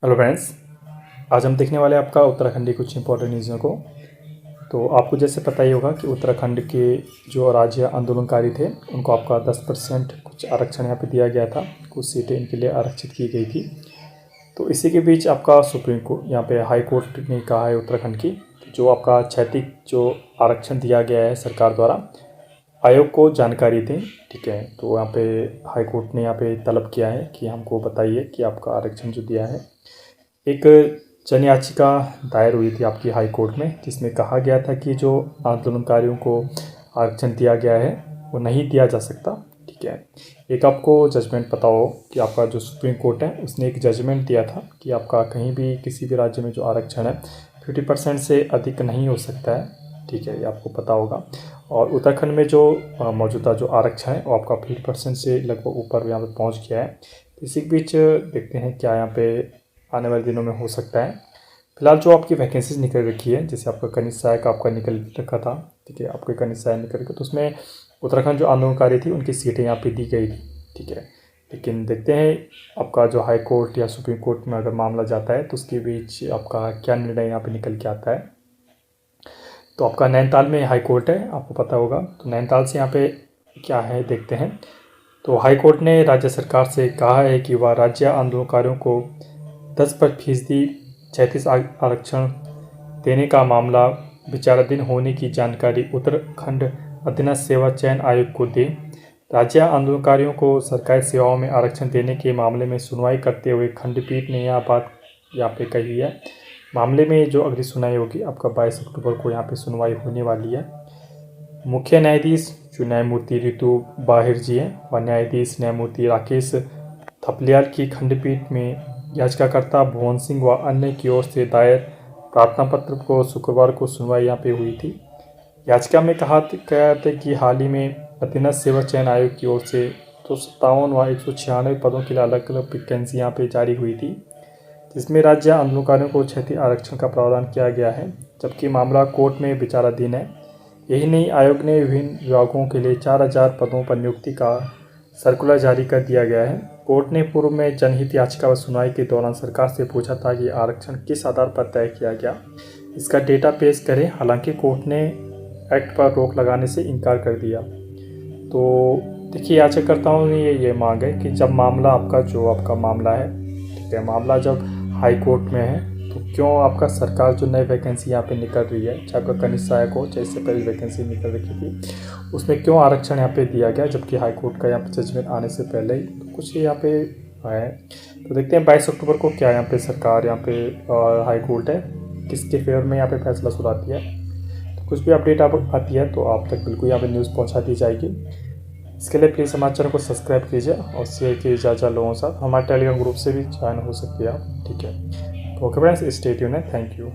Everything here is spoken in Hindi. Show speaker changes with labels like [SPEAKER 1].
[SPEAKER 1] Hello friends. आज हम देखने वाले हैं आपका उत्तराखंड की कुछ इंपॉर्टेंट न्यूज़ों को। तो आपको जैसे पता ही होगा कि उत्तराखंड के जो राज्य आंदोलनकारी थे उनको आपका 10% कुछ आरक्षण यहाँ पे दिया गया था। कुछ सीटें इनके लिए आरक्षित की गई थी। तो इसी के बीच आपका सुप्रीम कोर्ट यहाँ पे हाई कोर्ट ने कहा है उत्तराखंड की जो आपका क्षैतिज जो आरक्षण दिया गया है सरकार द्वारा आयोग को जानकारी दें। ठीक है, तो यहाँ पे हाई कोर्ट ने यहाँ पे तलब किया है कि हमको बताइए कि आपका आरक्षण जो दिया है। एक जन याचिका दायर हुई थी आपकी हाई कोर्ट में जिसमें कहा गया था कि जो आंदोलनकारियों को आरक्षण दिया गया है वो नहीं दिया जा सकता। ठीक है, एक आपको जजमेंट पता हो कि आपका जो सुप्रीम कोर्ट है उसने एक जजमेंट दिया था कि आपका कहीं भी किसी भी राज्य में जो आरक्षण है 50% से अधिक नहीं हो सकता है। ठीक है, ये आपको पता होगा। और उत्तराखंड में जो मौजूदा जो आरक्षण है वो आपका 50% से लगभग ऊपर यहाँ पे पहुँच गया है। इसी के बीच देखते हैं क्या यहाँ पे आने वाले दिनों में हो सकता है। फिलहाल जो आपकी वैकेंसीज निकल रखी है जैसे आपका खनिज सहायक आपका निकल रखा था। ठीक है, आपका खनिज सहायक निकल रखा तो उसमें उत्तराखंड जो आंदोलनकारी थी उनकी सीटें यहाँ पे दी गई थी। ठीक है, लेकिन देखते हैं आपका जो हाई कोर्ट या सुप्रीम कोर्ट में अगर मामला जाता है तो उसके बीच आपका क्या निर्णय यहाँ पे निकल के आता है। तो आपका नैनीताल में हाई कोर्ट है, आपको पता होगा। तो नैनीताल से यहाँ पे क्या है देखते हैं। तो हाई कोर्ट ने राज्य सरकार से कहा है कि वह राज्य आंदोलनकारियों को 10% क्षैतिज आरक्षण देने का मामला विचाराधीन होने की जानकारी उत्तराखंड अधीनस्थ सेवा चयन आयोग को दे। राज्य आंदोलनकारियों को सरकारी सेवाओं में आरक्षण देने के मामले में सुनवाई करते हुए खंडपीठ ने यह बात यहाँ पे कही है। मामले में जो अगली सुनवाई होगी आपका 22 अक्टूबर को यहाँ पे सुनवाई होने वाली है। मुख्य न्यायाधीश जो न्यायमूर्ति ऋतु बाहिर जी हैं और न्यायाधीश न्यायमूर्ति राकेश थपलियाल की खंडपीठ में याचिकाकर्ता भुवन सिंह व अन्य की ओर से दायर प्रार्थना पत्र को शुक्रवार को सुनवाई यहाँ पे हुई थी। याचिका में कहा गया था कि हाल ही में अधीनस्थ सेवा चयन आयोग की ओर से 257 व 196 पदों के लिए अलग अलग वैकेंसी यहाँ पे जारी हुई थी जिसमें राज्य आंदोलनकारियों को क्षैतिज आरक्षण का प्रावधान किया गया है, जबकि मामला कोर्ट में विचाराधीन है। यही नहीं, आयोग ने विभिन्न विभागों के लिए 4000 पदों पर नियुक्ति का सर्कुलर जारी कर दिया गया है। कोर्ट ने पूर्व में जनहित याचिका पर सुनवाई के दौरान सरकार से पूछा था कि आरक्षण किस आधार पर तय किया गया, इसका डेटा पेश करें। हालांकि कोर्ट ने एक्ट पर रोक लगाने से इनकार कर दिया। तो देखिए, याचिकाकर्ताओं ने ये मांग है कि जब मामला आपका मामला है, ठीक है, मामला जब हाई कोर्ट में है तो क्यों आपका सरकार जो नई वैकेंसी यहाँ पे निकल रही है, चाहे आपका खनिज सहायक हो चाहे इससे पहले वैकेंसी निकल रखी थी, उसमें क्यों आरक्षण यहाँ पे दिया गया, जबकि हाई कोर्ट का यहाँ पे जजमेंट आने से पहले ही तो कुछ यहाँ पे है। तो देखते हैं 22 अक्टूबर को क्या यहाँ पे सरकार यहाँ पे हाई कोर्ट है किसके फेवर में यहाँ पे फैसला सुनाती है। तो कुछ भी अपडेट आती है तो आप तक बिल्कुल यहाँ पे न्यूज़ पहुँचा दी जाएगी। इसके लिए प्लीज़ हमारे चैनल को सब्सक्राइब कीजिए और शेयर कीजिए ज़्यादा लोगों के साथ। हमारे टेलीग्राम ग्रुप से भी ज्वाइन हो सकती है आप। ठीक है, तो ओके फ्रेंड्स, स्टे ट्यून्ड है। Thank you.